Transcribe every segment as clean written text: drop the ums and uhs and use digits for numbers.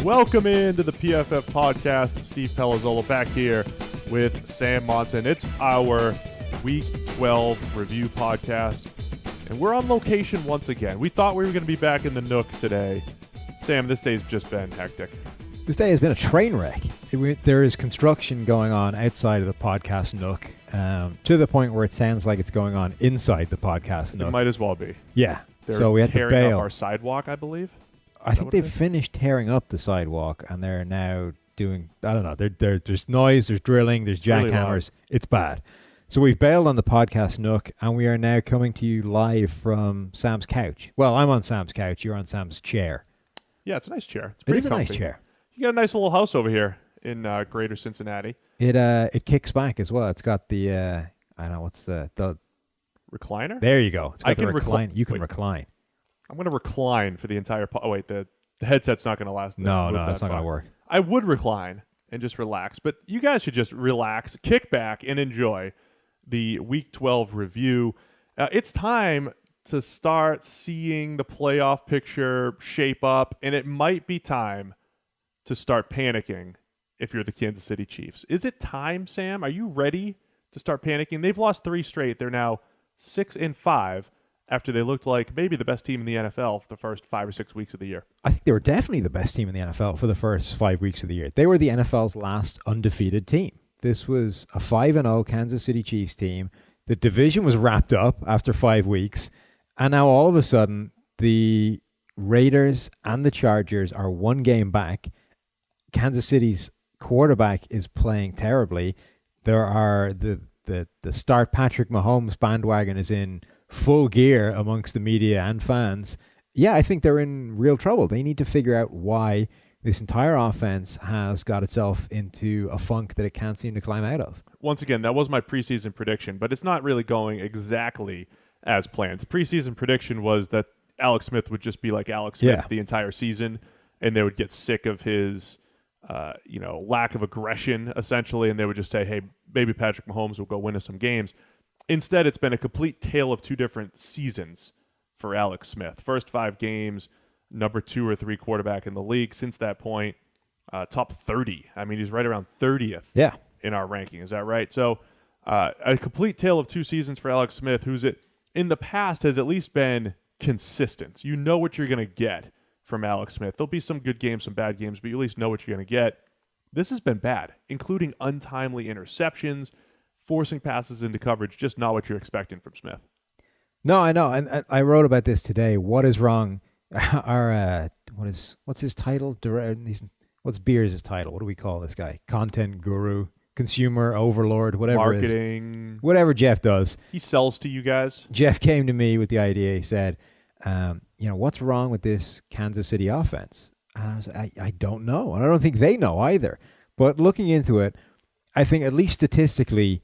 Welcome into the PFF podcast. Steve Palazzolo back here with Sam Monson. It's our Week 12 review podcast, and we're on location once again. We thought we were going to be back in the Nook today. Sam, this day's just been hectic. This day has been a train wreck. There is construction going on outside of the podcast Nook, to the point where it sounds like it's going on inside the podcast Nook. It might as well be. Yeah. They're so we had to tearing bail. up our sidewalk, I believe. I think they've finished tearing up the sidewalk, and they're now doing, I don't know, there's noise, there's drilling, there's jackhammers. Really, it's bad. So we've bailed on the podcast Nook, and we are now coming to you live from Sam's couch. Well, I'm on Sam's couch. You're on Sam's chair. Yeah, it's a nice chair. It's pretty comfy. A nice chair. You got a nice little house over here in Greater Cincinnati. It kicks back as well. It's got the, I don't know, what's the recliner? There you go. It's got the recline. You can Wait. recline. I'm going to recline for the entire oh, wait, the headset's not going to last. No, that's not going to work. I would recline and just relax, but you guys should just relax, kick back, and enjoy the Week 12 review. It's time to start seeing the playoff picture shape up, and it might be time to start panicking if you're the Kansas City Chiefs. Is it time, Sam? Are you ready to start panicking? They've lost 3 straight. They're now 6-5. After they looked like maybe the best team in the NFL for the first 5 or 6 weeks of the year. I think they were definitely the best team in the NFL for the first 5 weeks of the year. They were the NFL's last undefeated team. This was a 5-0 Kansas City Chiefs team. The division was wrapped up after 5 weeks, and now all of a sudden the Raiders and the Chargers are 1 game back. Kansas City's quarterback is playing terribly. There are the start Patrick Mahomes bandwagon is in full gear amongst the media and fans. Yeah, I think they're in real trouble. They need to figure out why this entire offense has got itself into a funk that it can't seem to climb out of. Once again, that was my preseason prediction, but it's not really going exactly as planned. The preseason prediction was that Alex Smith would just be like Alex Smith the entire season, and they would get sick of his lack of aggression, essentially, and they would just say, hey, maybe Patrick Mahomes will go win us some games. Instead, it's been a complete tale of 2 different seasons for Alex Smith. First 5 games, number 2 or 3 quarterback in the league. Since that point, top 30. I mean, he's right around 30th in our ranking. Is that right? So a complete tale of 2 seasons for Alex Smith, who's in the past has at least been consistent. You know what you're going to get from Alex Smith. There'll be some good games, some bad games, but you at least know what you're going to get. This has been bad, including untimely interceptions, forcing passes into coverage, just not what you're expecting from Smith. No, I know, and I wrote about this today. What is wrong? What's his title? What's Beers' title? What do we call this guy? Content guru, consumer overlord, whatever. Marketing, whatever Jeff does. He sells to you guys. Jeff came to me with the idea. He said, what's wrong with this Kansas City offense? And I was like, I don't know, and I don't think they know either. But looking into it, I think at least statistically,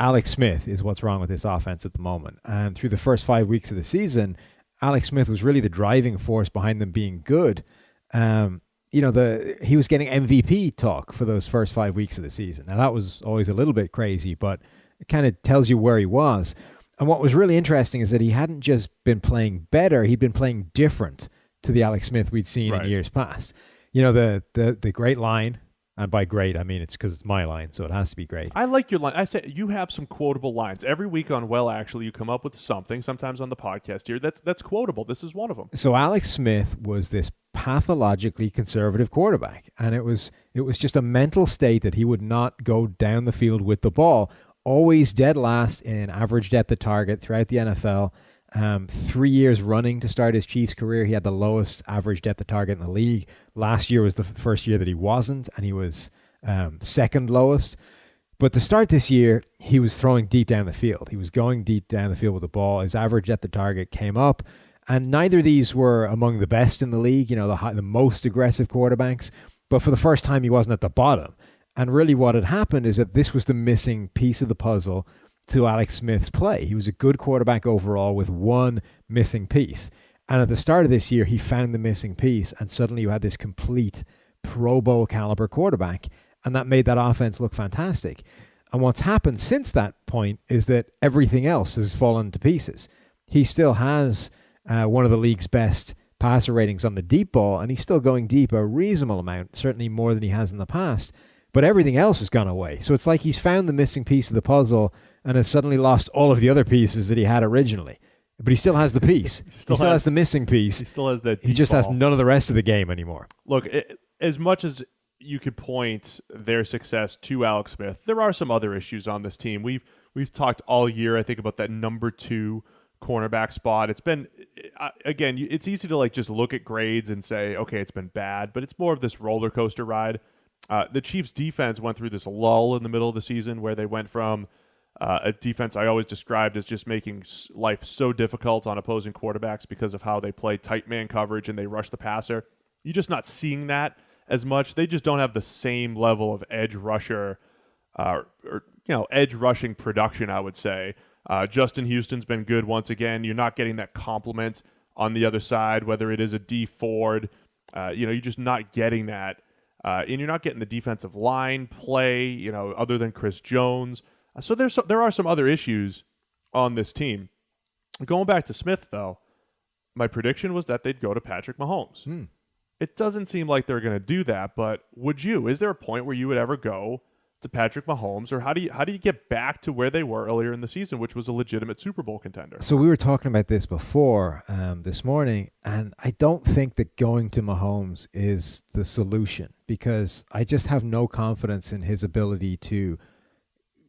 Alex Smith is what's wrong with this offense at the moment. And through the first 5 weeks of the season, Alex Smith was really the driving force behind them being good. He was getting MVP talk for those first 5 weeks of the season. Now, that was always a little bit crazy, but it kind of tells you where he was. And what was really interesting is that he hadn't just been playing better, he'd been playing different to the Alex Smith we'd seen in years past. The great line. And by great, I mean it's because it's my line, so it has to be great. I like your line. I say you have some quotable lines. Every week on Well, Actually, you come up with something, sometimes on the podcast here, that's quotable. This is one of them. So Alex Smith was this pathologically conservative quarterback, and it was just a mental state that he would not go down the field with the ball, always dead last in average depth of target throughout the NFL. 3 years running to start his Chiefs career, he had the lowest average depth of target in the league. Last year was the first year that he wasn't, and he was second lowest. But to start this year, he was throwing deep down the field. He was going deep down the field with the ball. His average depth of target came up, and neither of these were among the best in the league, the most aggressive quarterbacks. But for the first time, he wasn't at the bottom. And really what had happened is that this was the missing piece of the puzzle to Alex Smith's play. He was a good quarterback overall with one missing piece. And at the start of this year, he found the missing piece, and suddenly you had this complete Pro Bowl caliber quarterback, and that made that offense look fantastic. And what's happened since that point is that everything else has fallen to pieces. He still has one of the league's best passer ratings on the deep ball, and he's still going deep a reasonable amount, certainly more than he has in the past. But everything else has gone away. So it's like he's found the missing piece of the puzzle and has suddenly lost all of the other pieces that he had originally. But he still has the piece. he still has the missing piece. He still has that. He just ball. has none of the rest of the game anymore. Look, as much as you could point their success to Alex Smith, there are some other issues on this team. We've talked all year, I think, about that number 2 cornerback spot. It's been, again, it's easy to like just look at grades and say, okay, it's been bad, but it's more of this roller coaster ride. The Chiefs' defense went through this lull in the middle of the season where they went from a defense I always described as just making life so difficult on opposing quarterbacks because of how they play tight man coverage and they rush the passer. You're just not seeing that as much. They just don't have the same level of edge rusher or edge rushing production, I would say. Justin Houston's been good once again. You're not getting that complement on the other side, whether it is a D Ford. You're just not getting that. And you're not getting the defensive line play, other than Chris Jones. So there are some other issues on this team. Going back to Smith, though, my prediction was that they'd go to Patrick Mahomes. It doesn't seem like they're going to do that, but would you? Is there a point where you would ever go to Patrick Mahomes, or how do you get back to where they were earlier in the season, which was a legitimate Super Bowl contender? So we were talking about this before this morning, and I don't think that going to Mahomes is the solution because I just have no confidence in his ability to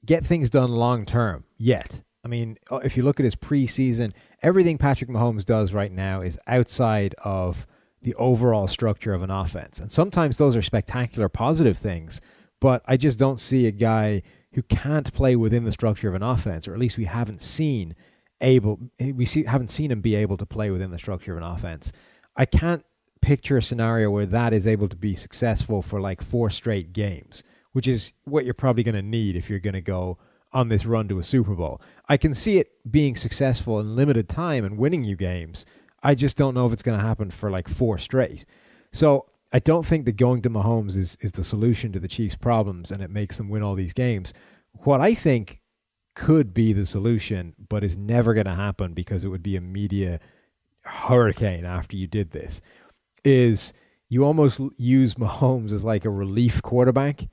get things done long term yet. I mean, if you look at his preseason, everything Patrick Mahomes does right now is outside of the overall structure of an offense. And sometimes those are spectacular positive things, but I just don't see a guy who can't play within the structure of an offense, or at least we haven't seen him be able to play within the structure of an offense. I can't picture a scenario where that is able to be successful for like 4 straight games, which is what you're probably going to need if you're going to go on this run to a Super Bowl. I can see it being successful in limited time and winning you games. I just don't know if it's going to happen for like 4 straight. So I don't think that going to Mahomes is the solution to the Chiefs' problems and it makes them win all these games. What I think could be the solution, but is never going to happen because it would be a media hurricane after you did this, is you almost use Mahomes as like a relief quarterback.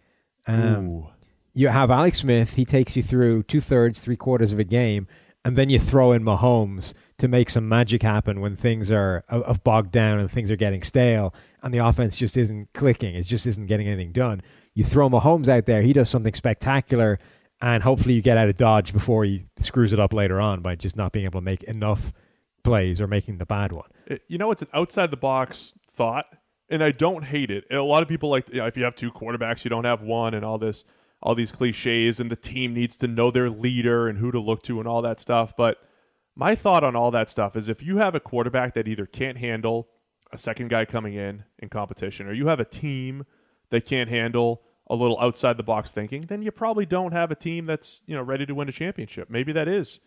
You have Alex Smith. He takes you through 2/3, 3/4 of a game, and then you throw in Mahomes to make some magic happen when things are bogged down and things are getting stale and the offense just isn't clicking. It just isn't getting anything done. You throw Mahomes out there, he does something spectacular, and hopefully you get out of dodge before he screws it up later on by just not being able to make enough plays or making the bad one. It's an outside-the-box thought, and I don't hate it. And a lot of people like, if you have 2 quarterbacks, you don't have one, and all these cliches, and the team needs to know their leader and who to look to and all that stuff. But my thought on all that stuff is if you have a quarterback that either can't handle a second guy coming in competition, or you have a team that can't handle a little outside the box thinking, then you probably don't have a team that's ready to win a championship. Maybe that is.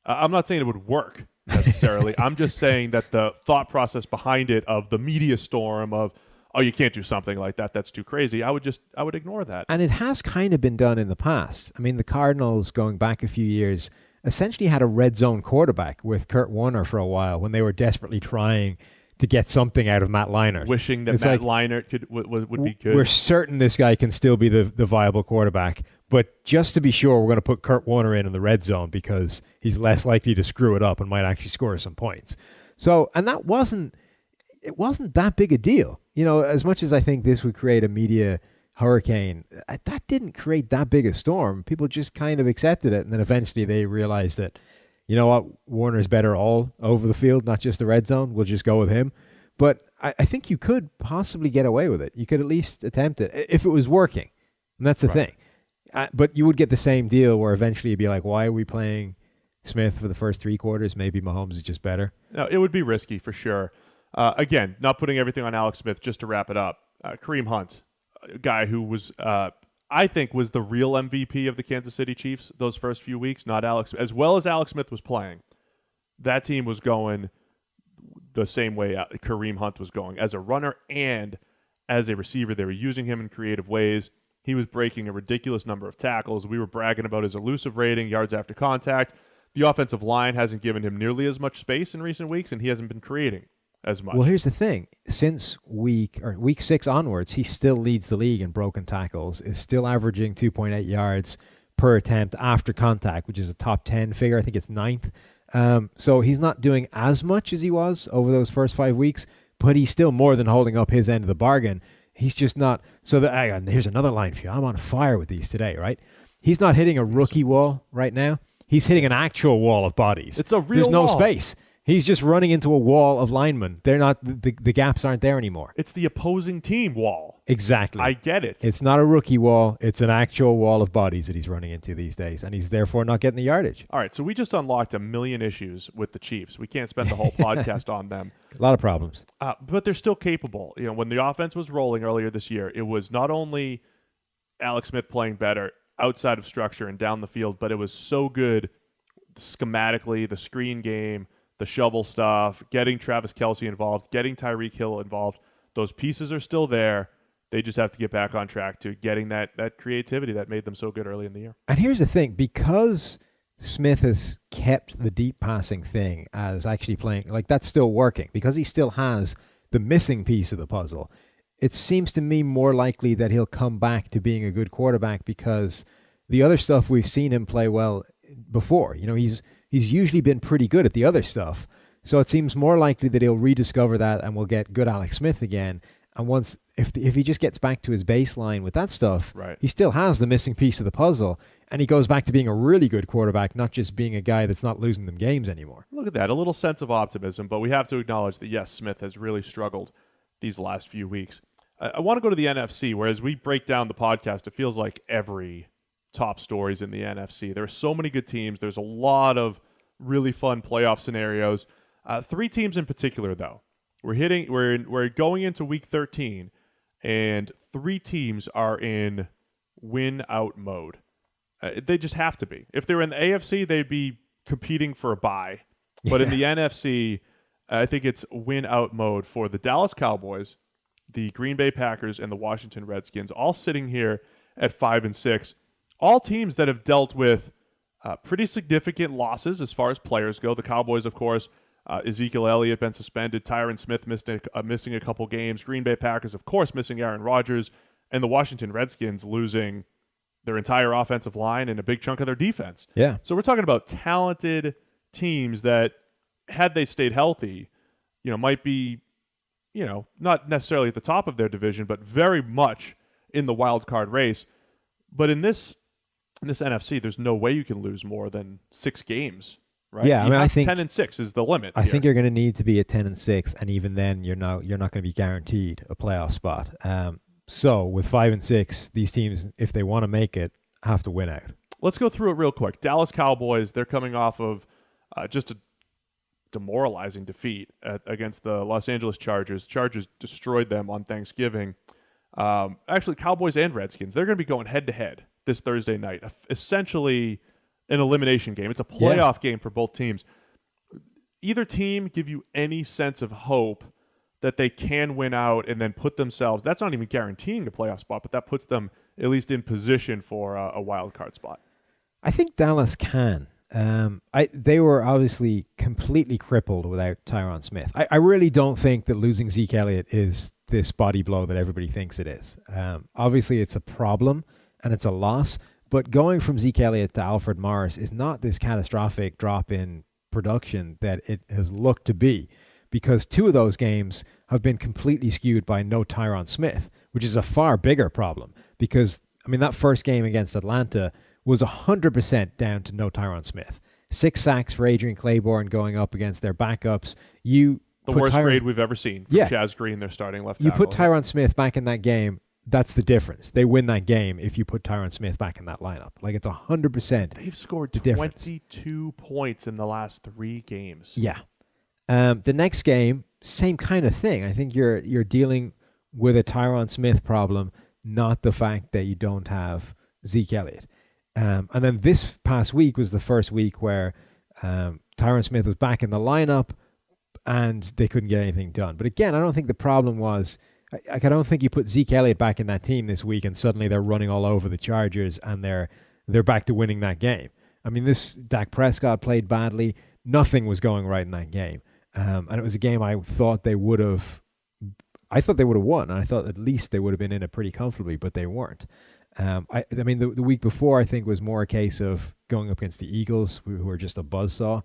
I'm not saying it would work necessarily. I'm just saying that the thought process behind it of the media storm of, oh, you can't do something like that, that's too crazy, I would ignore that. And it has kind of been done in the past. I mean, the Cardinals, going back a few years, essentially had a red zone quarterback with Kurt Warner for a while when they were desperately trying to get something out of Matt Leinart. Wishing that Matt Leinart would be good. We're certain this guy can still be the viable quarterback, but just to be sure, we're going to put Kurt Warner in the red zone because he's less likely to screw it up and might actually score some points. So, and it wasn't that big a deal. As much as I think this would create a media hurricane, that didn't create that big a storm. People just kind of accepted it, and then eventually they realized that, you know what, Warner's better all over the field, not just the red zone. We'll just go with him. But I think you could possibly get away with it. You could at least attempt it if it was working. And that's the thing. But you would get the same deal where eventually you'd be like, why are we playing Smith for the first 3 quarters? Maybe Mahomes is just better. No, it would be risky for sure. Again, not putting everything on Alex Smith, just to wrap it up. Kareem Hunt, a guy who was, I think, was the real MVP of the Kansas City Chiefs those first few weeks, not Alex. As well as Alex Smith was playing, that team was going the same way Kareem Hunt was going. As a runner and as a receiver, they were using him in creative ways. He was breaking a ridiculous number of tackles. We were bragging about his elusive rating, yards after contact. The offensive line hasn't given him nearly as much space in recent weeks, and he hasn't been creating as much. Well, here's the thing. Since week 6 onwards, he still leads the league in broken tackles, is still averaging 2.8 yards per attempt after contact, which is a top 10 figure. I think it's ninth. So he's not doing as much as he was over those first 5 weeks, but he's still more than holding up his end of the bargain. He's just not. So here's another line for you. I'm on fire with these today, right? He's not hitting a rookie wall right now. He's hitting an actual wall of bodies. It's a real There's no wall. space. He's just running into a wall of linemen. They're not. The gaps aren't there anymore. It's the opposing team wall. Exactly. I get it. It's not a rookie wall. It's an actual wall of bodies that he's running into these days, and he's therefore not getting the yardage. All right, so we just unlocked a million issues with the Chiefs. We can't spend the whole podcast on them. A lot of problems. But they're still capable. You know, when the offense was rolling earlier this year, it was not only Alex Smith playing better outside of structure and down the field, but it was so good schematically, the screen game, the shovel stuff, getting Travis Kelce involved, getting Tyreek Hill involved. Those pieces are still there. They just have to get back on track to getting that creativity that made them so good early in the year. And here's the thing. Because Smith has kept the deep passing thing as actually playing, like that's still working, because he still has the missing piece of the puzzle, it seems to me more likely that he'll come back to being a good quarterback, because the other stuff we've seen him play well before. You know, he's usually been pretty good at the other stuff. So it seems more likely that he'll rediscover that and we'll get good Alex Smith again. And once, if he just gets back to his baseline with that stuff, right, he still has the missing piece of the puzzle, and he goes back to being a really good quarterback, not just being a guy that's not losing them games anymore. Look at that, a little sense of optimism, but we have to acknowledge that, yes, Smith has really struggled these last few weeks. I want to go to the NFC, where as we break down the podcast, it feels like every top stories in the NFC. There are so many good teams. There's a lot of really fun playoff scenarios. 3 teams in particular, though. We're going into week 13, and 3 teams are in win-out mode. They just have to be. If they were in the AFC, they'd be competing for a bye. But in the NFC, I think it's win-out mode for the Dallas Cowboys, the Green Bay Packers, and the Washington Redskins, all sitting here at 5-6. All teams that have dealt with pretty significant losses as far as players go. The Cowboys, of course, Ezekiel Elliott been suspended. Tyron Smith missing a couple games. Green Bay Packers, of course, missing Aaron Rodgers. And the Washington Redskins losing their entire offensive line and a big chunk of their defense. Yeah. So we're talking about talented teams that, had they stayed healthy, might be, not necessarily at the top of their division, but very much in the wild card race. But in this NFC, there's no way you can lose more than 6 games. Right? Yeah, I think 10-6 is the limit. I think you're going to need to be at 10-6, and even then, you're not going to be guaranteed a playoff spot. So with 5-6, these teams, if they want to make it, have to win out. Let's go through it real quick. Dallas Cowboys, they're coming off of just a demoralizing defeat against the Los Angeles Chargers. Chargers destroyed them on Thanksgiving. Actually, Cowboys and Redskins, they're going to be going head-to-head this Thursday night. Essentially an elimination game. It's a playoff game for both teams. Either team give you any sense of hope that they can win out and then put themselves, that's not even guaranteeing a playoff spot, but that puts them at least in position for a wild card spot? I think Dallas can. They were obviously completely crippled without Tyron Smith. I really don't think that losing Zeke Elliott is this body blow that everybody thinks it is. Obviously, it's a problem and it's a loss, but going from Zeke Elliott to Alfred Morris is not this catastrophic drop in production that it has looked to be, because 2 of those games have been completely skewed by no Tyron Smith, which is a far bigger problem, because, that first game against Atlanta was 100% down to no Tyron Smith. 6 sacks for Adrian Claiborne going up against their backups. The worst grade we've ever seen from Chaz Green, their starting left tackle. You put Tyron Smith back in that game, that's the difference. They win that game if you put Tyron Smith back in that lineup. Like, it's 100%. They've scored 22 points in the last 3 games. Yeah. The next game, same kind of thing. I think you're dealing with a Tyron Smith problem, not the fact that you don't have Zeke Elliott. And then this past week was the first week where Tyron Smith was back in the lineup and they couldn't get anything done. But again, I don't think the problem was, I don't think you put Zeke Elliott back in that team this week and suddenly they're running all over the Chargers and they're back to winning that game. This Dak Prescott played badly. Nothing was going right in that game. And it was a game I thought they would have won, and I thought at least they would have been in it pretty comfortably, but they weren't. I mean, the week before, I think, was more a case of going up against the Eagles, who are just a buzzsaw.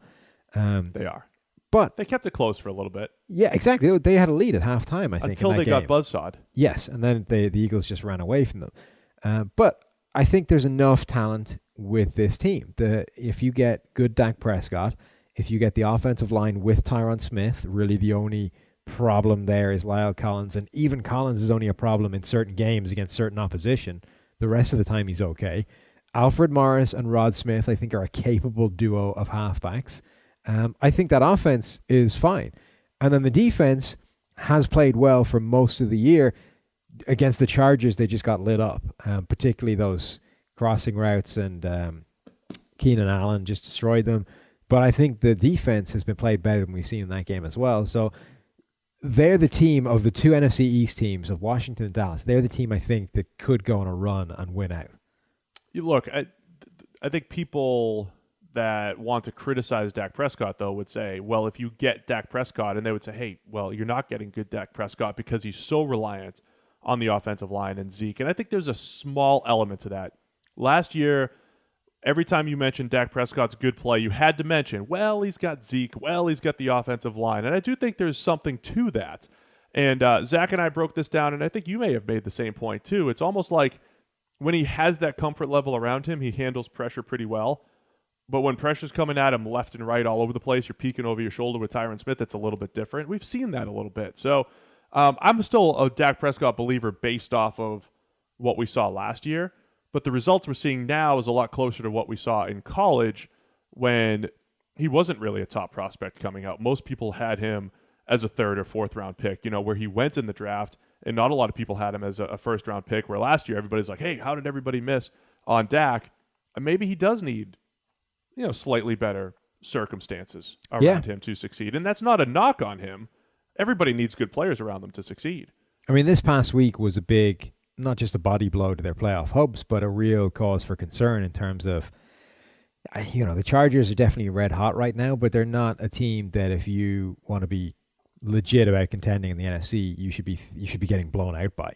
They are. But they kept it close for a little bit. Yeah, exactly. They had a lead at halftime, I think, until they got buzzsawed. Yes, and then the Eagles just ran away from them. But I think there's enough talent with this team. If you get good Dak Prescott, if you get the offensive line with Tyron Smith, really the only problem there is Lyle Collins, and even Collins is only a problem in certain games against certain opposition. The rest of the time he's okay. Alfred Morris and Rod Smith, I think, are a capable duo of halfbacks. I think that offense is fine. And then the defense has played well for most of the year. Against the Chargers, they just got lit up, particularly those crossing routes, and Keenan Allen just destroyed them. But I think the defense has been played better than we've seen in that game as well. So they're the team of the two NFC East teams of Washington and Dallas. They're the team, I think, that could go on a run and win out. You look, I think people that want to criticize Dak Prescott, though, would say, well, if you get Dak Prescott, and they would say, hey, well, you're not getting good Dak Prescott because he's so reliant on the offensive line and Zeke. And I think there's a small element to that. Last year, every time you mentioned Dak Prescott's good play, you had to mention, well, he's got Zeke, well, he's got the offensive line. And I do think there's something to that. And Zach and I broke this down, and I think you may have made the same point, too. It's almost like when he has that comfort level around him, he handles pressure pretty well. But when pressure's coming at him left and right all over the place, you're peeking over your shoulder with Tyron Smith, it's a little bit different. We've seen that a little bit. So I'm still a Dak Prescott believer based off of what we saw last year. But the results we're seeing now is a lot closer to what we saw in college when he wasn't really a top prospect coming out. Most people had him as a third or fourth round pick, where he went in the draft, and not a lot of people had him as a first round pick, where last year everybody's like, hey, how did everybody miss on Dak? And maybe he does need slightly better circumstances around him to succeed. And that's not a knock on him. Everybody needs good players around them to succeed. I mean, this past week was a big, not just a body blow to their playoff hopes, but a real cause for concern in terms of, the Chargers are definitely red hot right now, but they're not a team that if you want to be legit about contending in the NFC, you should be getting blown out by.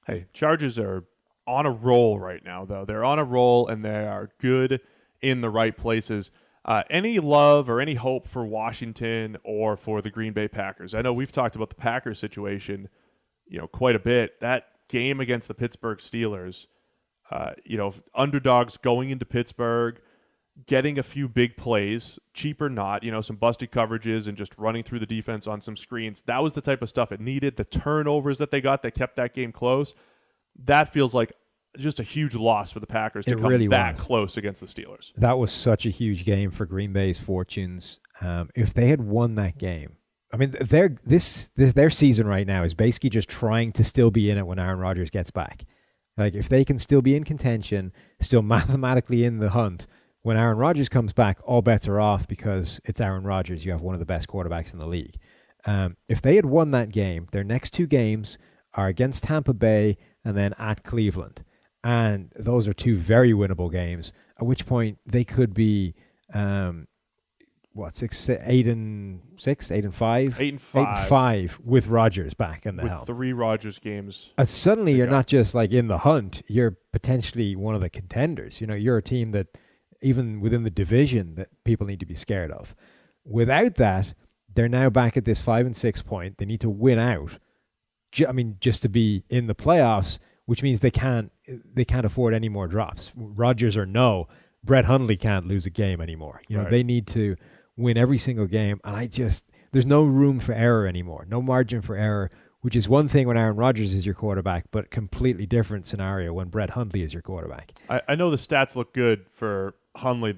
Hey, Chargers are on a roll right now, though. They're on a roll, and they are good in the right places. Any love or any hope for Washington or for the Green Bay Packers? I know we've talked about the Packers situation, quite a bit. That game against the Pittsburgh Steelers, underdogs going into Pittsburgh, getting a few big plays, cheap or not, some busted coverages and just running through the defense on some screens. That was the type of stuff it needed. The turnovers that they got that kept that game close, that feels like just a huge loss for the Packers to come really that close against the Steelers. That was such a huge game for Green Bay's fortunes. If they had won that game, I mean, their season right now is basically just trying to still be in it when Aaron Rodgers gets back. Like, if they can still be in contention, still mathematically in the hunt, when Aaron Rodgers comes back, all bets are off because it's Aaron Rodgers. You have one of the best quarterbacks in the league. If they had won that game, their next two games are against Tampa Bay and then at Cleveland. And those are two very winnable games, at which point they could be, 8-5 with Rodgers back in the helm. With 3 Rodgers games. Suddenly you're not just like in the hunt, you're potentially one of the contenders. You're a team that even within the division that people need to be scared of. Without that, they're now back at this 5-6 point. They need to win out. Just to be in the playoffs, which means they can't afford any more drops. Rodgers or no, Brett Hundley can't lose a game anymore. Right. They need to win every single game, and there's no room for error anymore, no margin for error, which is one thing when Aaron Rodgers is your quarterback, but completely different scenario when Brett Hundley is your quarterback. I know the stats look good for Hundley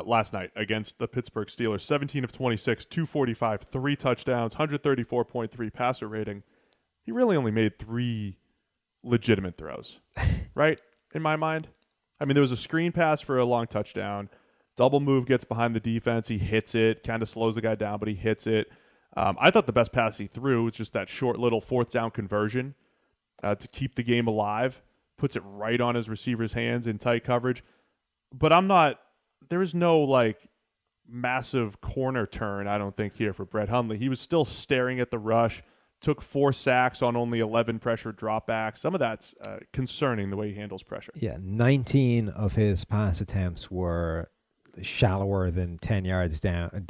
last night against the Pittsburgh Steelers. 17 of 26, 245, 3 touchdowns, 134.3 passer rating. He really only made 3 legitimate throws, right? In my mind. I mean, there was a screen pass for a long touchdown. Double move gets behind the defense. He hits it, kind of slows the guy down, but he hits it. I thought the best pass he threw was just that short little 4th down conversion to keep the game alive. Puts it right on his receiver's hands in tight coverage. But there is no massive corner turn, I don't think, here for Brett Hundley. He was still staring at the rush, took 4 sacks on only 11 pressure dropbacks. Some of that's concerning, the way he handles pressure. Yeah, 19 of his pass attempts were shallower than 10 yards down,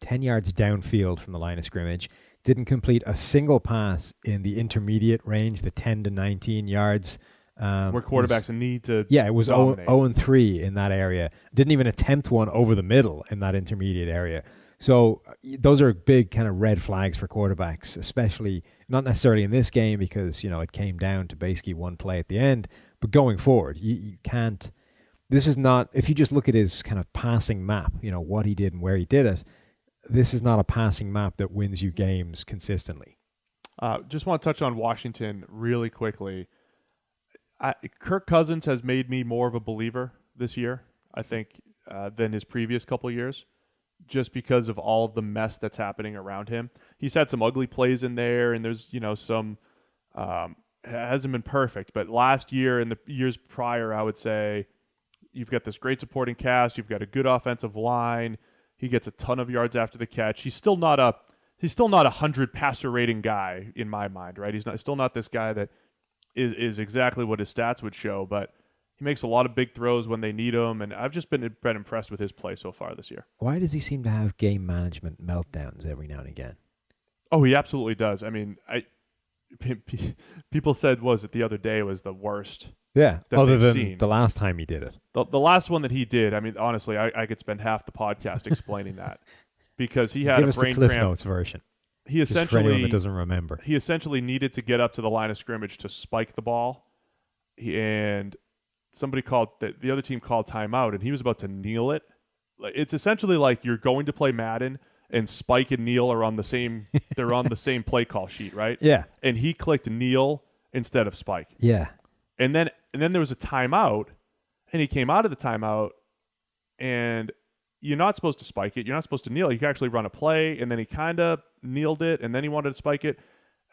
10 yards downfield from the line of scrimmage. Didn't complete a single pass in the intermediate range, the 10 to 19 yards. Where quarterbacks need to it was dominate. 0-3 in that area. Didn't even attempt one over the middle in that intermediate area. So those are big kind of red flags for quarterbacks, especially not necessarily in this game because, it came down to basically one play at the end. But going forward, you can't – this is not – if you just look at his kind of passing map, what he did and where he did it, this is not a passing map that wins you games consistently. Just want to touch on Washington really quickly. Kirk Cousins has made me more of a believer this year, I think, than his previous couple years, just because of all of the mess that's happening around him. He's had some ugly plays in there, and there's, some hasn't been perfect. But last year and the years prior, I would say you've got this great supporting cast. You've got a good offensive line. He gets a ton of yards after the catch. He's still not a 100 passer rating guy in my mind, right? He's still not this guy that is exactly what his stats would show, but he makes a lot of big throws when they need him, and I've just been impressed with his play so far this year. Why does he seem to have game management meltdowns every now and again? Oh, he absolutely does. I mean, people said, was it the other day was the worst? Yeah, other than seen. The last time he did it. The last one that he did, I mean, honestly, I could spend half the podcast explaining that because he had Give a us brain the Cliff cramp. Notes version. He essentially, just for anyone that doesn't remember. He essentially needed to get up to the line of scrimmage to spike the ball, and somebody called the other team called timeout, and he was about to kneel it. It's essentially like you're going to play Madden, and spike and kneel are on the same. They're on the same play call sheet, right? Yeah. And he clicked kneel instead of spike. Yeah. And then there was a timeout, and he came out of the timeout, and you're not supposed to spike it. You're not supposed to kneel. You can actually run a play, and then he kind of kneeled it, and then he wanted to spike it.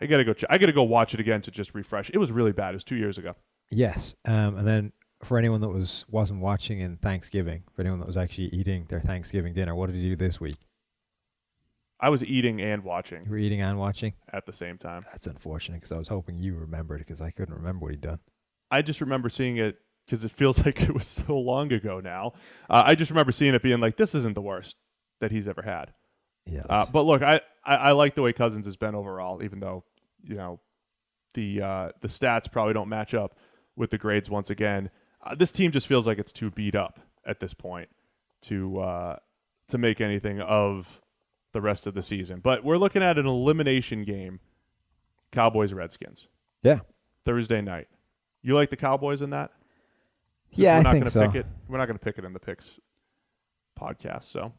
I gotta go watch it again to just refresh. It was really bad. It was 2 years ago. Yes, and then for anyone that wasn't watching in Thanksgiving, for anyone that was actually eating their Thanksgiving dinner, what did you do this week? I was eating and watching. You were eating and watching at the same time. That's unfortunate because I was hoping you remembered because I couldn't remember what he'd done. I just remember seeing it because it feels like it was so long ago now. I just remember seeing it being like, this isn't the worst that he's ever had. Yeah. But look, I like the way Cousins has been overall, even though the stats probably don't match up with the grades once again. This team just feels like it's too beat up at this point to make anything of the rest of the season. But we're looking at an elimination game, Cowboys-Redskins. Yeah. Thursday night. You like the Cowboys in that? Yeah, I think so. We're not going to pick it in the picks podcast. So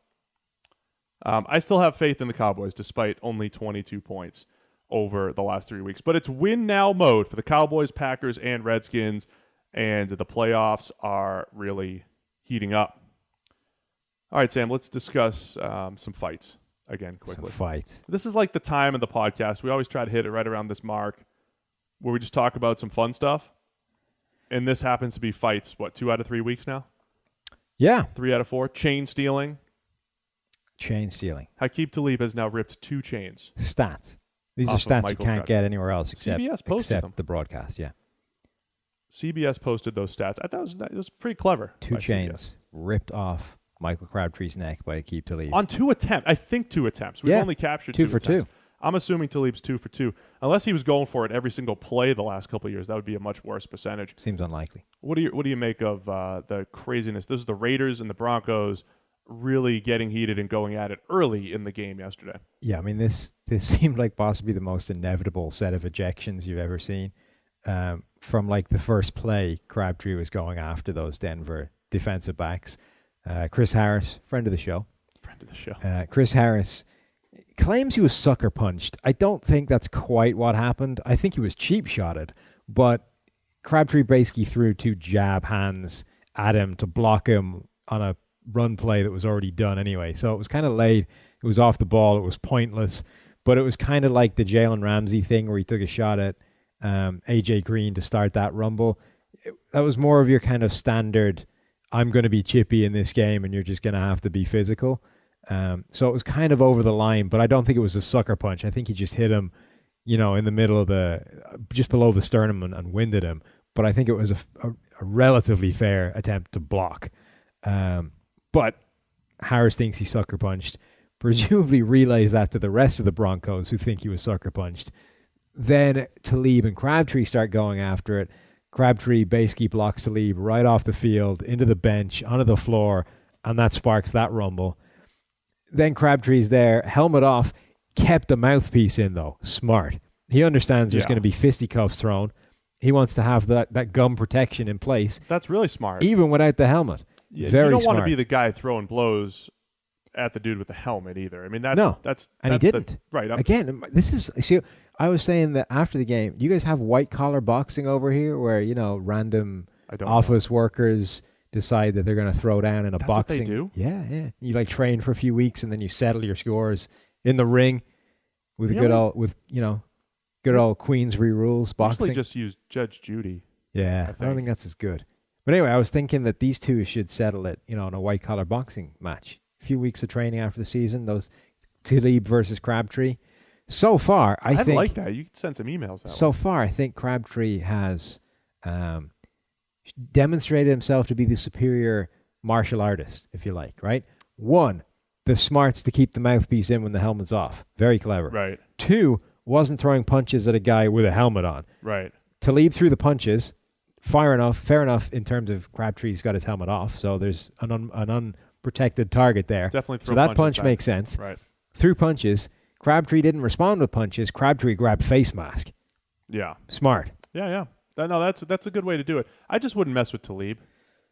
I still have faith in the Cowboys despite only 22 points over the last 3 weeks. But it's win now mode for the Cowboys, Packers, and Redskins, and the playoffs are really heating up. All right, Sam, let's discuss some fights again quickly. Some fights. This is like the time of the podcast. We always try to hit it right around this mark where we just talk about some fun stuff. And this happens to be fights, 2 out of 3 weeks now? Yeah. 3 out of 4. Chain stealing. Hakeem Talib has now ripped 2 chains. Stats. These are stats you can't get anywhere else except them. The broadcast, yeah. CBS posted those stats. I thought it was pretty clever. 2 chains ripped off Michael Crabtree's neck by Hakeem Talib. On 2 attempts. I think 2 attempts. We've only captured 2 for attempts. 2. I'm assuming Talib's 2 for 2. Unless he was going for it every single play the last couple of years, that would be a much worse percentage. Seems unlikely. What do you make of the craziness? This is the Raiders and the Broncos really getting heated and going at it early in the game yesterday. Yeah, I mean, this seemed like possibly the most inevitable set of ejections you've ever seen. From like the first play, Crabtree was going after those Denver defensive backs. Chris Harris, friend of the show. Chris Harris claims he was sucker punched. I don't think that's quite what happened. I think he was cheap shotted, but Crabtree basically threw 2 jab hands at him to block him on a run play that was already done anyway. So it was kind of late. It was off the ball. It was pointless, but it was kind of like the Jalen Ramsey thing where he took a shot at AJ Green to start that rumble. That was more of your kind of standard, I'm going to be chippy in this game and you're just going to have to be physical. So it was kind of over the line, but I don't think it was a sucker punch. I think he just hit him, in the middle of just below the sternum and winded him. But I think it was a relatively fair attempt to block. But Harris thinks he sucker punched, presumably relays that to the rest of the Broncos who think he was sucker punched. Then Talib and Crabtree start going after it. Crabtree basically blocks Talib right off the field, into the bench, onto the floor, and that sparks that rumble. Then Crabtree's there, helmet off, kept the mouthpiece in though. Smart. He understands there's going to be fisticuffs thrown. He wants to have that gum protection in place. That's really smart. Even without the helmet. Yeah, Very you don't smart. want to be the guy throwing blows at the dude with the helmet either. I mean, that's and he didn't. Right. Again, I was saying that after the game, do you guys have white collar boxing over here where, random office workers decide that they're going to throw down in a boxing? What they do? Yeah. You train for a few weeks and then you settle your scores in the ring with good old Queensbury rules boxing. Actually just use Judge Judy. Yeah, I don't think that's as good. But anyway, I was thinking that these two should settle it, in a white collar boxing match. A few weeks of training after the season, those Talib versus Crabtree. So far, I think like that. You could send some emails out. So far, I think Crabtree has demonstrated himself to be the superior martial artist, if you like, right? 1, the smarts to keep the mouthpiece in when the helmet's off. Very clever. Right. 2, wasn't throwing punches at a guy with a helmet on. Right. Talib threw the punches. Fair enough in terms of Crabtree's got his helmet off, so there's an unprotected target there. Definitely throw so that punch back. makes sense. Right. Threw punches. Crabtree didn't respond with punches. Crabtree grabbed face mask. Yeah. Smart. Yeah. That's a good way to do it. I just wouldn't mess with Talib.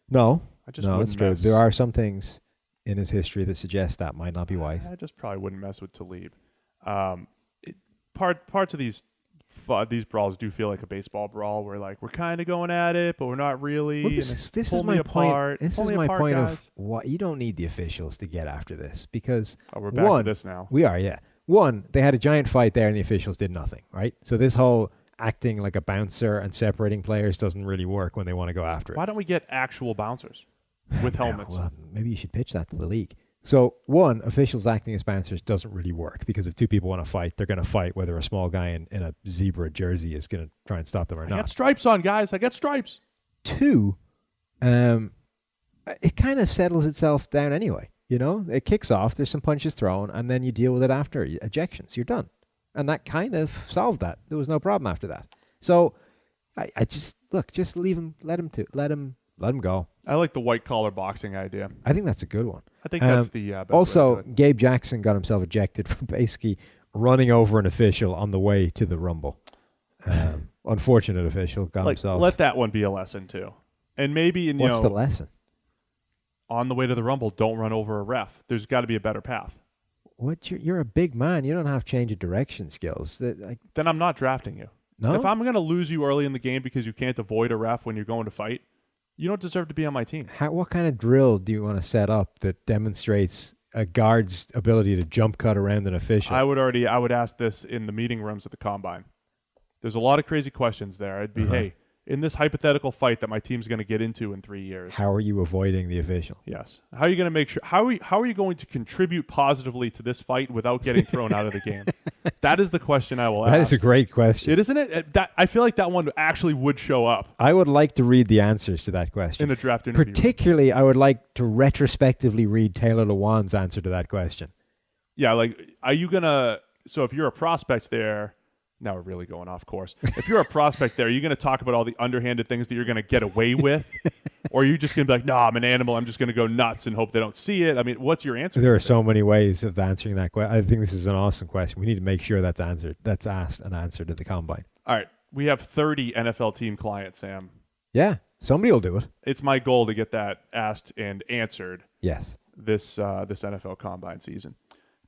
No, that's true. There are some things in his history that suggest that might not be wise. I just probably wouldn't mess with Talib. Parts of these brawls do feel like a baseball brawl where we're kind of going at it, but we're not really. Well, this is my point. This is my point of what you don't need the officials to get after this because we're back to this now. We are, yeah. 1, they had a giant fight there and the officials did nothing, right? So this whole acting like a bouncer and separating players doesn't really work when they want to go after it. Why don't we get actual bouncers with helmets? Well, maybe you should pitch that to the league. So 1, officials acting as bouncers doesn't really work because if 2 people want to fight, they're going to fight whether a small guy in a zebra jersey is going to try and stop them or not. I got stripes on, guys. I got stripes. 2, it kind of settles itself down anyway. It kicks off, there's some punches thrown, and then you deal with it after. Ejections, you're done. And that kind of solved that. There was no problem after that. So I just leave him, let him go. I like the white collar boxing idea. I think that's a good one. I think that's the best also, way to do it. Gabe Jackson got himself ejected for basically running over an official on the way to the Rumble. Unfortunate official got himself. Let that one be a lesson too. And maybe what's the lesson? On the way to the Rumble, don't run over a ref. There's got to be a better path. What? You're a big man. You don't have change of direction skills. Then I'm not drafting you. No? If I'm going to lose you early in the game because you can't avoid a ref when you're going to fight, you don't deserve to be on my team. What kind of drill do you want to set up that demonstrates a guard's ability to jump cut around an official? I would ask this in the meeting rooms at the Combine. There's a lot of crazy questions there. I'd be, hey, in this hypothetical fight that my team's going to get into in 3 years. How are you avoiding the official? Yes. How are you going to make sure? How are you going to contribute positively to this fight without getting thrown out of the game? That is the question I will ask. That is a great question. Isn't it? I feel like that one actually would show up. I would like to read the answers to that question in a draft interview. Particularly, I would like to retrospectively read Taylor Lewan's answer to that question. Yeah, are you gonna? So if you're a prospect there. Now we're really going off course. If you're a prospect there, are you going to talk about all the underhanded things that you're going to get away with? Or are you just going to be like, I'm an animal. I'm just going to go nuts and hope they don't see it? I mean, what's your answer? There are so many ways of answering that question. I think this is an awesome question. We need to make sure that's answered. That's asked and answered at the Combine. All right. We have 30 NFL team clients, Sam. Yeah. Somebody will do it. It's my goal to get that asked and answered. Yes. This NFL Combine season.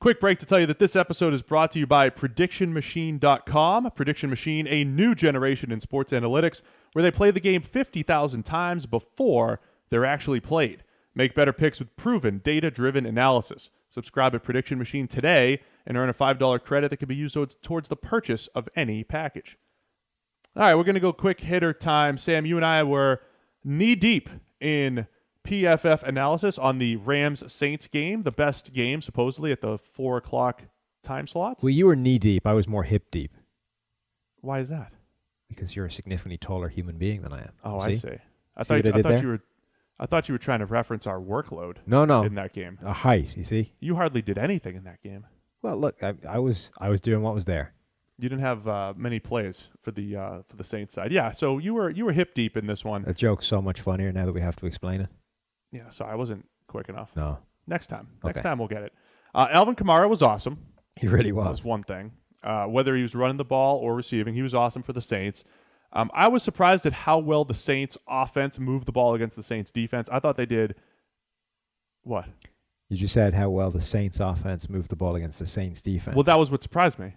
Quick break to tell you that this episode is brought to you by PredictionMachine.com. Prediction Machine, a new generation in sports analytics where they play the game 50,000 times before they're actually played. Make better picks with proven, data-driven analysis. Subscribe at Prediction Machine today and earn a $5 credit that can be used towards the purchase of any package. All right, we're going to go quick hitter time. Sam, you and I were knee-deep in PFF analysis on the Rams-Saints game, the best game, supposedly, at the 4 o'clock time slot. Well, you were knee-deep. I was more hip-deep. Why is that? Because you're a significantly taller human being than I am. Oh, see? I see. I thought you were trying to reference our workload No. in that game. A height, you see? You hardly did anything in that game. Well, look, I was doing what was there. You didn't have many plays for the Saints side. Yeah, so you were hip deep in this one. A joke's so much funnier now that we have to explain it. Yeah, so I wasn't quick enough. No. Next time. Okay. Next time we'll get it. Alvin Kamara was awesome. He really was. That was one thing. Whether he was running the ball or receiving, he was awesome for the Saints. I was surprised at how well the Saints offense moved the ball against the Saints defense. I thought they did what? You just said how well the Saints offense moved the ball against the Saints defense. Well, that was what surprised me.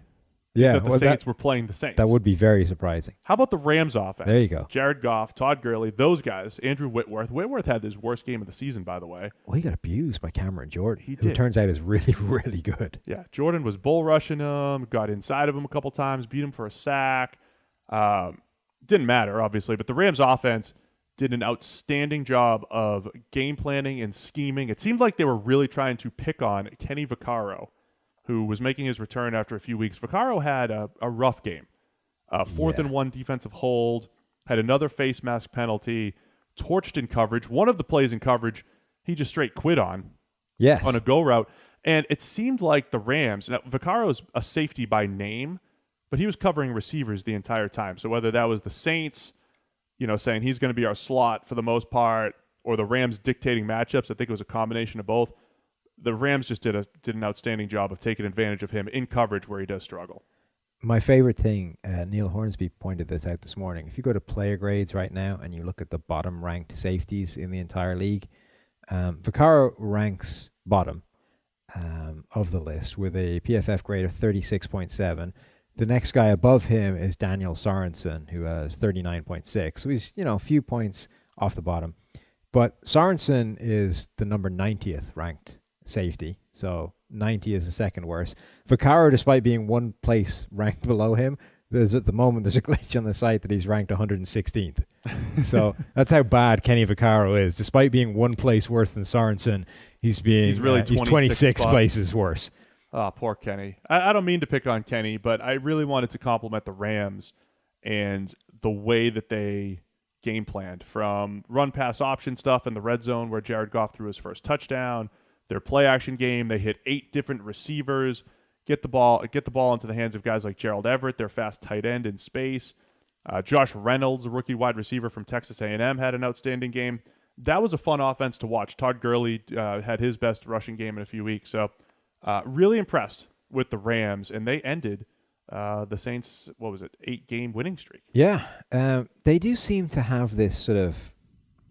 Yeah, that the Saints were playing the Saints. That would be very surprising. How about the Rams offense? There you go. Jared Goff, Todd Gurley, those guys, Andrew Whitworth. Whitworth had his worst game of the season, by the way. Well, he got abused by Cameron Jordan, who did. Turns out is really, really good. Yeah, Jordan was bull rushing him, got inside of him a couple times, beat him for a sack. Didn't matter, obviously, but the Rams offense did an outstanding job of game planning and scheming. It seemed like they were really trying to pick on Kenny Vaccaro, who was making his return after a few weeks. Vaccaro had a rough game. Fourth and 1 defensive hold, had another face mask penalty, torched in coverage. One of the plays in coverage, he just straight quit on. Yes. On a go route. And it seemed like the Rams, now Vaccaro's a safety by name, but he was covering receivers the entire time. So whether that was the Saints, saying he's going to be our slot for the most part, or the Rams dictating matchups, I think it was a combination of both. The Rams just did an outstanding job of taking advantage of him in coverage where he does struggle. My favorite thing, Neil Hornsby pointed this out this morning. If you go to player grades right now and you look at the bottom-ranked safeties in the entire league, Vaccaro ranks bottom of the list with a PFF grade of 36.7. The next guy above him is Daniel Sorensen, who has 39.6. So he's, a few points off the bottom. But Sorensen is the number 90th ranked safety. So 90 is the second worst. Vaccaro, despite being one place ranked below him, there's a glitch on the site that he's ranked 116th. So that's how bad Kenny Vaccaro is. Despite being one place worse than Sorensen, he's 26 places worse. Oh, poor Kenny. I don't mean to pick on Kenny, but I really wanted to compliment the Rams and the way that they game planned, from run-pass option stuff in the red zone where Jared Goff threw his first touchdown, their play-action game. They hit 8 different receivers, get the ball into the hands of guys like Gerald Everett, their fast tight end in space. Josh Reynolds, a rookie wide receiver from Texas A&M, had an outstanding game. That was a fun offense to watch. Todd Gurley had his best rushing game in a few weeks, so really impressed with the Rams, and they ended the Saints, 8-game winning streak. Yeah, they do seem to have this sort of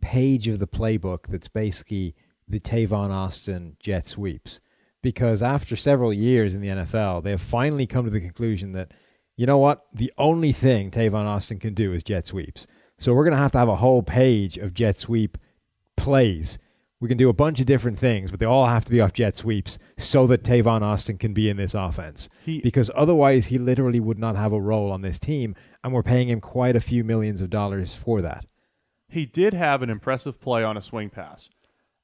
page of the playbook that's basically the Tavon Austin jet sweeps, because after several years in the NFL, they have finally come to the conclusion that, you know what, the only thing Tavon Austin can do is jet sweeps. So we're going to have a whole page of jet sweep plays. We can do a bunch of different things, but they all have to be off jet sweeps so that Tavon Austin can be in this offense. Because otherwise, he literally would not have a role on this team, and we're paying him quite a few millions of dollars for that. He did have an impressive play on a swing pass.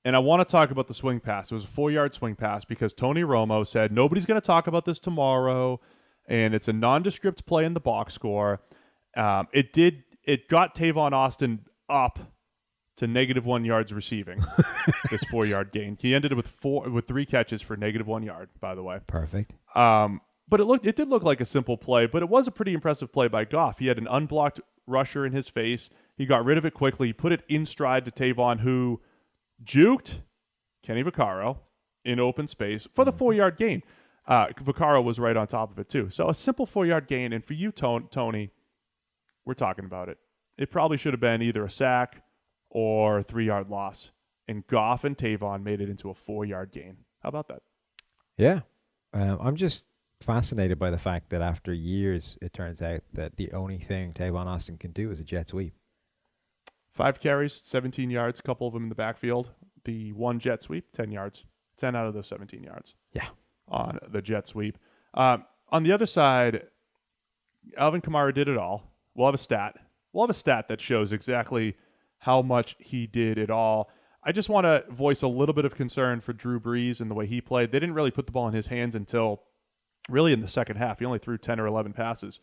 And I want to talk about the swing pass. It was a 4-yard swing pass because Tony Romo said, nobody's going to talk about this tomorrow, and it's a nondescript play in the box score. It got Tavon Austin up to -1 yards receiving, this 4-yard gain. He ended with 3 catches for -1 yard, by the way. Perfect. But it did look like a simple play, but it was a pretty impressive play by Goff. He had an unblocked rusher in his face. He got rid of it quickly, put it in stride to Tavon, who juked Kenny Vaccaro in open space for the 4-yard gain. Vaccaro was right on top of it, too. So a simple 4-yard gain, and for you, Tony, we're talking about it. It probably should have been either a sack or a 3-yard loss, and Goff and Tavon made it into a 4-yard gain. How about that? Yeah. I'm just fascinated by the fact that after years, it turns out that the only thing Tavon Austin can do is a jet sweep. 5 carries, 17 yards, a couple of them in the backfield. The 1 jet sweep, 10 yards. 10 out of those 17 yards. Yeah. On the jet sweep. On the other side, Alvin Kamara did it all. We'll have a stat that shows exactly how much he did it all. I just want to voice a little bit of concern for Drew Brees and the way he played. They didn't really put the ball in his hands until really in the second half. He only threw 10 or 11 passes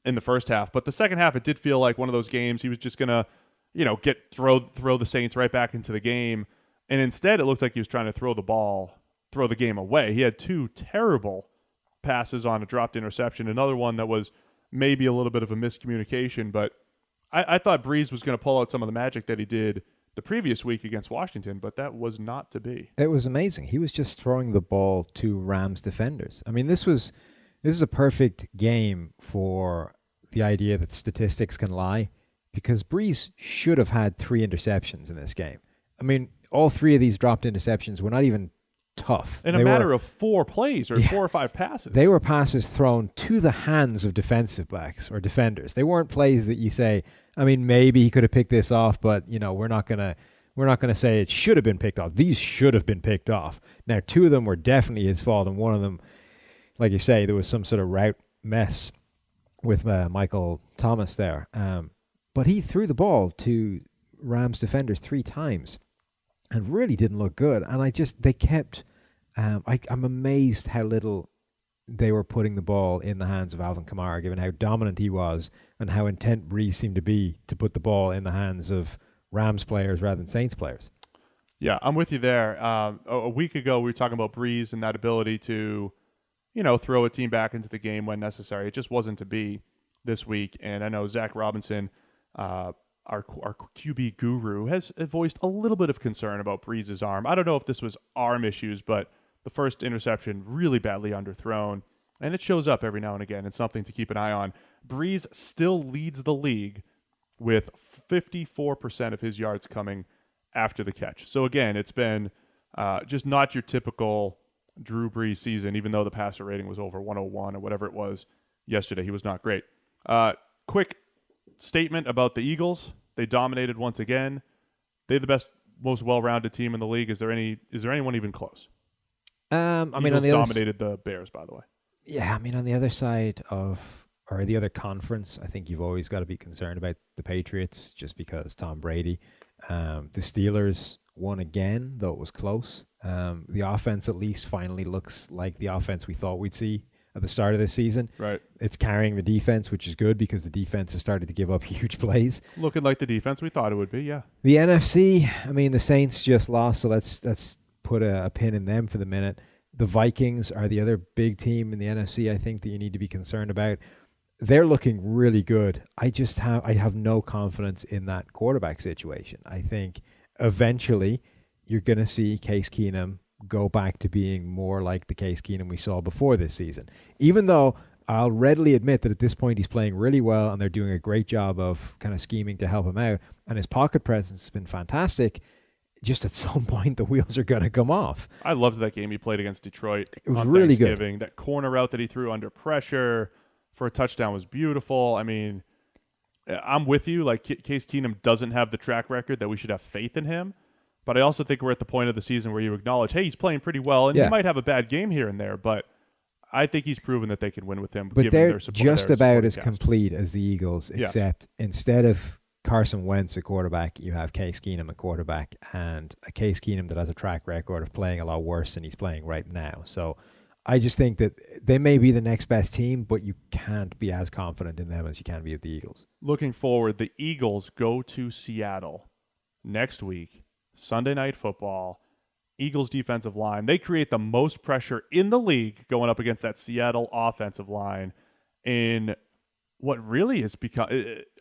in the first half. But the second half, it did feel like one of those games he was just going to, throw the Saints right back into the game. And instead, it looked like he was trying to throw the game away. He had 2 terrible passes on a dropped interception. Another one that was maybe a little bit of a miscommunication. But I thought Brees was going to pull out some of the magic that he did the previous week against Washington, but that was not to be. It was amazing. He was just throwing the ball to Rams defenders. I mean, this is a perfect game for the idea that statistics can lie, because Brees should have had 3 interceptions in this game. I mean, all 3 of these dropped interceptions were not even tough. In a matter of 4 plays or 4 or 5 passes. They were passes thrown to the hands of defensive backs or defenders. They weren't plays that you say, I mean, maybe he could have picked this off, but we're not gonna say it should have been picked off. These should have been picked off. Now, 2 of them were definitely his fault, and one of them, like you say, there was some sort of route mess with Michael Thomas there. But he threw the ball to Rams defenders 3 times and really didn't look good. And they kept, I'm amazed how little they were putting the ball in the hands of Alvin Kamara, given how dominant he was and how intent Brees seemed to be to put the ball in the hands of Rams players rather than Saints players. Yeah, I'm with you there. A week ago, we were talking about Brees and that ability to, throw a team back into the game when necessary. It just wasn't to be this week. And I know Zach Robinson, our QB guru, has voiced a little bit of concern about Brees' arm. I don't know if this was arm issues, but the first interception really badly underthrown, and it shows up every now and again. It's something to keep an eye on. Brees still leads the league with 54% of his yards coming after the catch. So again, it's been just not your typical Drew Brees season, even though the passer rating was over 101 or whatever it was yesterday. He was not great. Quick statement about the Eagles. They dominated once again. They're the best, most well-rounded team in the league. Is there anyone even close? Eagles dominated the Bears, by the way. Yeah, I mean, on the other side or the other conference, I think you've always got to be concerned about the Patriots just because Tom Brady. The Steelers won again, though it was close. The offense at least finally looks like the offense we thought we'd see at the start of this season. Right. It's carrying the defense, which is good because the defense has started to give up huge plays. Looking like the defense we thought it would be, yeah. The NFC, I mean, the Saints just lost, so let's put a pin in them for the minute. The Vikings are the other big team in the NFC, I think, that you need to be concerned about. They're looking really good. I have no confidence in that quarterback situation. I think eventually you're going to see Case Keenum go back to being more like the Case Keenum we saw before this season. Even though I'll readily admit that at this point he's playing really well and they're doing a great job of kind of scheming to help him out, and his pocket presence has been fantastic. Just at some point, the wheels are going to come off. I loved that game he played against Detroit. It was really good. That corner route that he threw under pressure for a touchdown was beautiful. I mean, I'm with you. Like, Case Keenum doesn't have the track record that we should have faith in him. But I also think we're at the point of the season where you acknowledge, hey, he's playing pretty well, and he might have a bad game here and there, but I think he's proven that they can win with him. But they're just about as complete as the Eagles, except instead of Carson Wentz at quarterback, you have Case Keenum at quarterback, and a Case Keenum that has a track record of playing a lot worse than he's playing right now. So I just think that they may be the next best team, but you can't be as confident in them as you can be with the Eagles. Looking forward, the Eagles go to Seattle next week, Sunday Night Football. Eagles defensive line, they create the most pressure in the league going up against that Seattle offensive line in what really has become,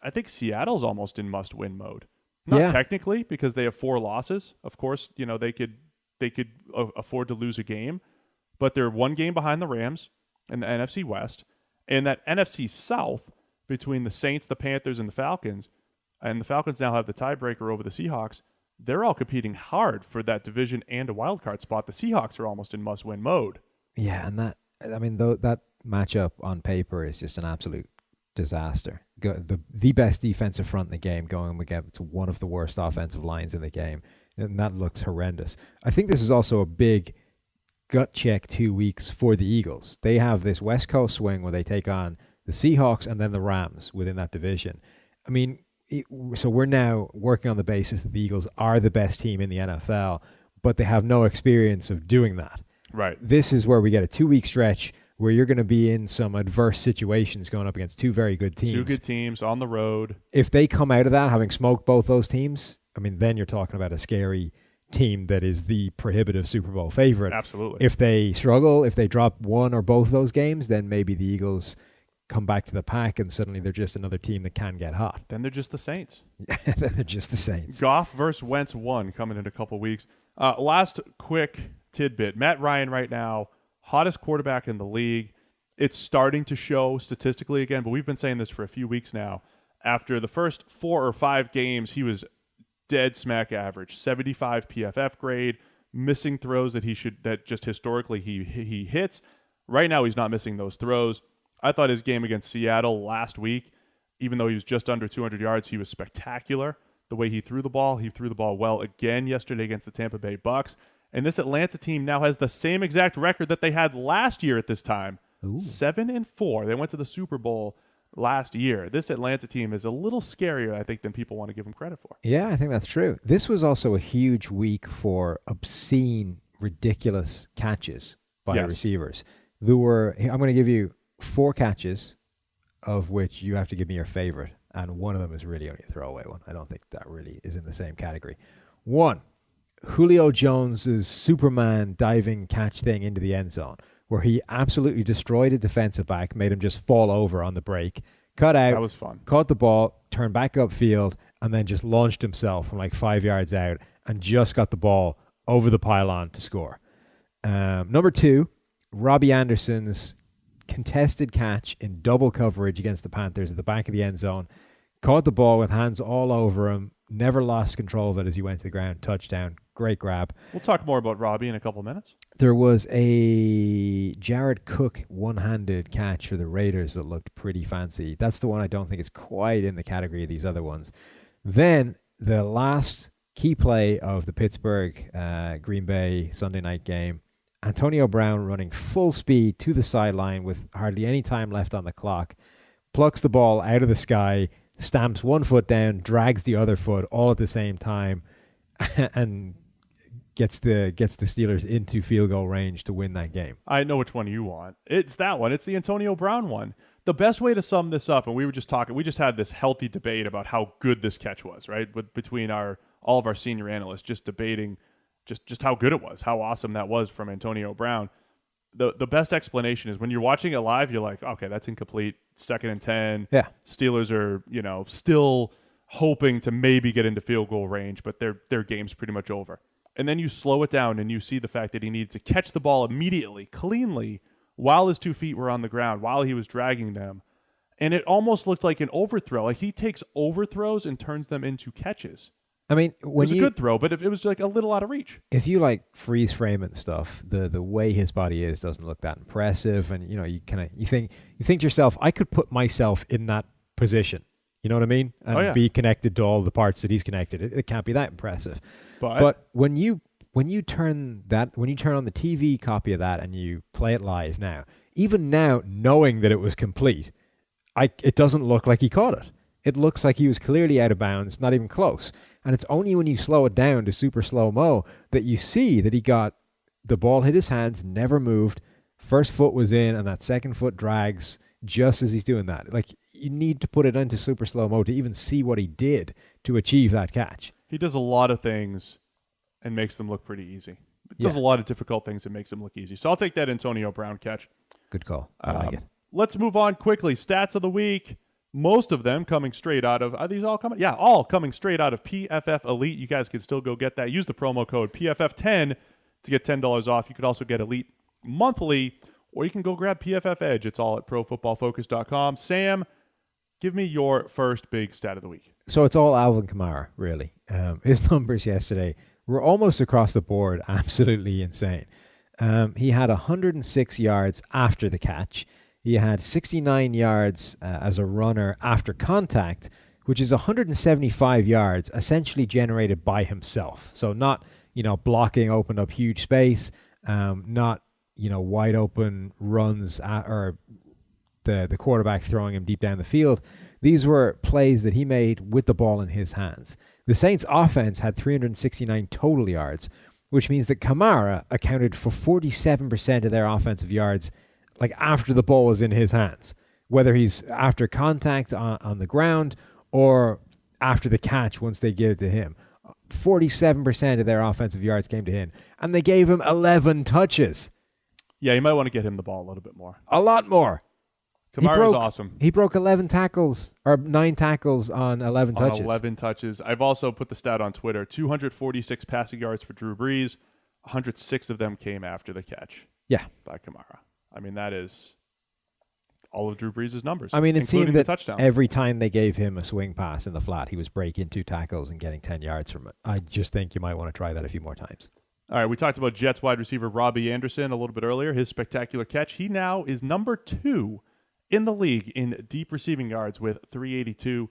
I think Seattle's almost in must-win mode. Not technically, because they have 4 losses. Of course, they could afford to lose a game, but they're 1 game behind the Rams in the NFC West, and that NFC South between the Saints, the Panthers, and the Falcons now have the tiebreaker over the Seahawks. They're all competing hard for that division and a wild card spot. The Seahawks are almost in must-win mode. Yeah, and that matchup on paper is just an absolute disaster. The best defensive front in the game going against one of the worst offensive lines in the game, and that looks horrendous. I think this is also a big gut check 2 weeks for the Eagles. They have this West Coast swing where they take on the Seahawks and then the Rams within that division. I mean, so we're now working on the basis that the Eagles are the best team in the NFL, but they have no experience of doing that. Right. This is where we get a 2-week stretch where you're going to be in some adverse situations going up against two very good teams. Two good teams on the road. If they come out of that having smoked both those teams, I mean, then you're talking about a scary team that is the prohibitive Super Bowl favorite. Absolutely. If they struggle, if they drop one or both of those games, then maybe the Eagles come back to the pack and suddenly they're just another team that can get hot. Then they're just the Saints. Then they're just the Saints. Goff versus Wentz 1 coming in a couple weeks. Last quick tidbit. Matt Ryan right now, hottest quarterback in the league. It's starting to show statistically again, but we've been saying this for a few weeks now. After the first 4 or 5 games, he was dead smack average, 75 PFF grade, missing throws that just historically he hits. Right now he's not missing those throws. I thought his game against Seattle last week, even though he was just under 200 yards, he was spectacular. The way he threw the ball well again yesterday against the Tampa Bay Bucks. And this Atlanta team now has the same exact record that they had last year at this time. Ooh. 7-4. They went to the Super Bowl last year. This Atlanta team is a little scarier, I think, than people want to give them credit for. Yeah, I think that's true. This was also a huge week for obscene, ridiculous catches by receivers. I'm going to give you 4 catches, of which you have to give me your favorite, and one of them is really only a throwaway one. I don't think that really is in the same category. 1, Julio Jones's Superman diving catch thing into the end zone, where he absolutely destroyed a defensive back, made him just fall over on the break, cut out, that was fun, caught the ball, turned back upfield, and then just launched himself from like 5 yards out and just got the ball over the pylon to score. Number 2, Robbie Anderson's contested catch in double coverage against the Panthers at the back of the end zone, caught the ball with hands all over him, never lost control of it as he went to the ground, touchdown, great grab. We'll talk more about Robbie in a couple minutes. There was a Jared Cook one-handed catch for the Raiders that looked pretty fancy. That's the one I don't think is quite in the category of these other ones. Then the last key play of the Pittsburgh Green Bay Sunday night game, Antonio Brown running full speed to the sideline with hardly any time left on the clock, plucks the ball out of the sky, stamps one foot down, drags the other foot all at the same time, and gets the Steelers into field goal range to win that game. I know which one you want. It's that one. It's the Antonio Brown one. The best way to sum this up, and we just had this healthy debate about how good this catch was, right? Between all of our senior analysts just debating just how good it was, how awesome that was from Antonio Brown. The best explanation is when you're watching it live, you're like, okay, that's incomplete. 2nd and 10. Yeah. Steelers are, still hoping to maybe get into field goal range, but their game's pretty much over. And then you slow it down and you see the fact that he needed to catch the ball immediately, cleanly, while his 2 feet were on the ground, while he was dragging them. And it almost looked like an overthrow. Like he takes overthrows and turns them into catches. I mean, it was a good throw, but if it was like a little out of reach. If you like freeze frame and stuff, the way his body is doesn't look that impressive, and you think to yourself, I could put myself in that position. You know what I mean? And be connected to all the parts that he's connected. It can't be that impressive. But when you turn on the TV copy of that and you play it live now, even now knowing that it was complete, it doesn't look like he caught it. It looks like he was clearly out of bounds, not even close. And it's only when you slow it down to super slow-mo that you see that he got the ball hit his hands, never moved, first foot was in, and that second foot drags just as he's doing that. Like, you need to put it into super slow-mo to even see what he did to achieve that catch. He does a lot of things and makes them look pretty easy. He does a lot of difficult things and makes them look easy. So I'll take that Antonio Brown catch. Good call. I like it. Let's move on quickly. Stats of the week. Most of them coming straight out of, are these all coming? Yeah, all coming straight out of PFF Elite. You guys can still go get that. Use the promo code PFF10 to get $10 off. You could also get Elite monthly, or you can go grab PFF Edge. It's all at profootballfocus.com. Sam, give me your first big stat of the week. So it's all Alvin Kamara, really. His numbers yesterday were almost across the board absolutely insane. He had 106 yards after the catch. He had 69 yards as a runner after contact, which is 175 yards essentially generated by himself. So not, blocking opened up huge space, not, wide open runs or the quarterback throwing him deep down the field. These were plays that he made with the ball in his hands. The Saints' offense had 369 total yards, which means that Kamara accounted for 47% of their offensive yards, like after the ball was in his hands, whether he's after contact on the ground or after the catch once they give it to him. 47% of their offensive yards came to him, and they gave him 11 touches. Yeah, you might want to get him the ball a little bit more. A lot more. Kamara's awesome. He broke 11 tackles, or 9 tackles on 11 touches. 11 touches. I've also put the stat on Twitter. 246 passing yards for Drew Brees. 106 of them came after the catch. Yeah. By Kamara. I mean, that is all of Drew Brees' numbers. I mean, it seemed that touchdown. Every time they gave him a swing pass in the flat, he was breaking 2 tackles and getting 10 yards from it. I just think you might want to try that a few more times. All right, we talked about Jets wide receiver Robbie Anderson a little bit earlier. His spectacular catch. He now is number 2 in the league in deep receiving yards with 382.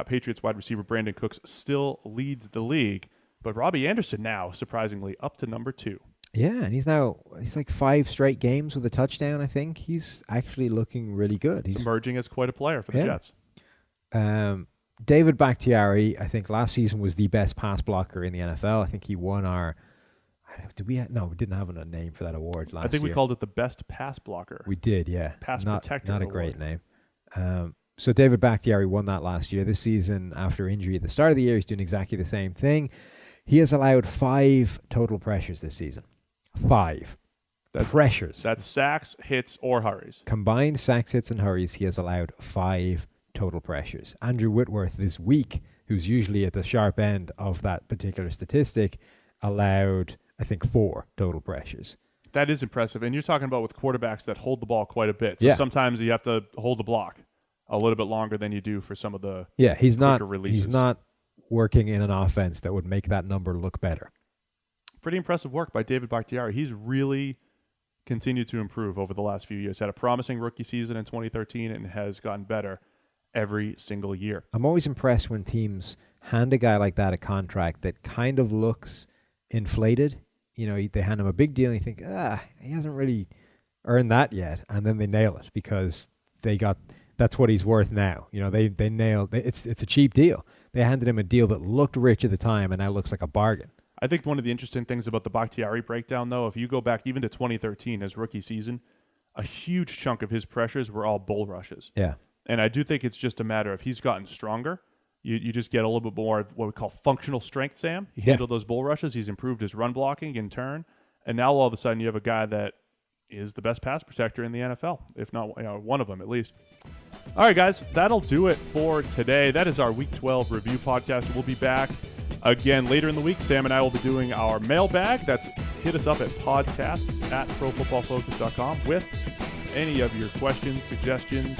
Patriots wide receiver Brandon Cooks still leads the league, but Robbie Anderson now, surprisingly, up to number 2. Yeah, and he's like 5 straight games with a touchdown, I think. He's actually looking really good. He's emerging as quite a player for the Jets. David Bakhtiari, I think last season was the best pass blocker in the NFL. I think he won our... we didn't have a name for that award last year. I think we called it the best pass blocker. We did, yeah. Pass protector. Not a great name. So David Bakhtiari won that last year. This season, after injury at the start of the year, he's doing exactly the same thing. He has allowed 5 total pressures this season. 5 pressures. That's sacks, hits, or hurries. Combined sacks, hits, and hurries, he has allowed 5 total pressures. Andrew Whitworth this week, who's usually at the sharp end of that particular statistic, allowed, I think, 4 total pressures. That is impressive. And you're talking about with quarterbacks that hold the ball quite a bit. So sometimes you have to hold the block a little bit longer than you do for some of the he's not releases. He's not working in an offense that would make that number look better. Pretty impressive work by David Bakhtiari. He's really continued to improve over the last few years. Had a promising rookie season in 2013 and has gotten better every single year. I'm always impressed when teams hand a guy like that a contract that kind of looks inflated. You know, they hand him a big deal and you think, he hasn't really earned that yet. And then they nail it because that's what he's worth now. You know, they nailed it's a cheap deal. They handed him a deal that looked rich at the time and now looks like a bargain. I think one of the interesting things about the Bakhtiari breakdown, though, if you go back even to 2013, his rookie season, a huge chunk of his pressures were all bull rushes. Yeah. And I do think it's just a matter of he's gotten stronger. You just get a little bit more of what we call functional strength, Sam. He handled those bull rushes. He's improved his run blocking in turn. And now all of a sudden you have a guy that is the best pass protector in the NFL, if not one of them at least. All right, guys, that'll do it for today. That is our Week 12 review podcast. We'll be back again later in the week. Sam and I will be doing our mailbag. Hit us up at podcasts@profootballfocus.com with any of your questions, suggestions,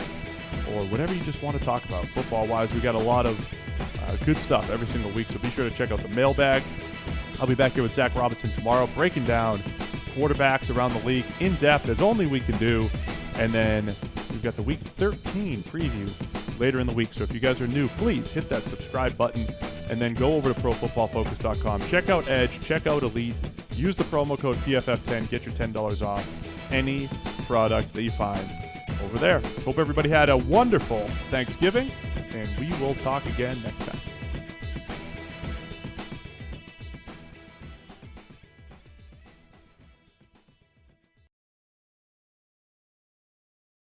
or whatever you just want to talk about football-wise. We got a lot of good stuff every single week, so be sure to check out the mailbag. I'll be back here with Zach Robinson tomorrow, breaking down quarterbacks around the league in depth as only we can do. And then we've got the Week 13 preview later in the week. So if you guys are new, please hit that subscribe button and then go over to profootballfocus.com. Check out Edge, check out Elite, use the promo code PFF10, get your $10 off any product that you find over there. Hope everybody had a wonderful Thanksgiving, and we will talk again next time.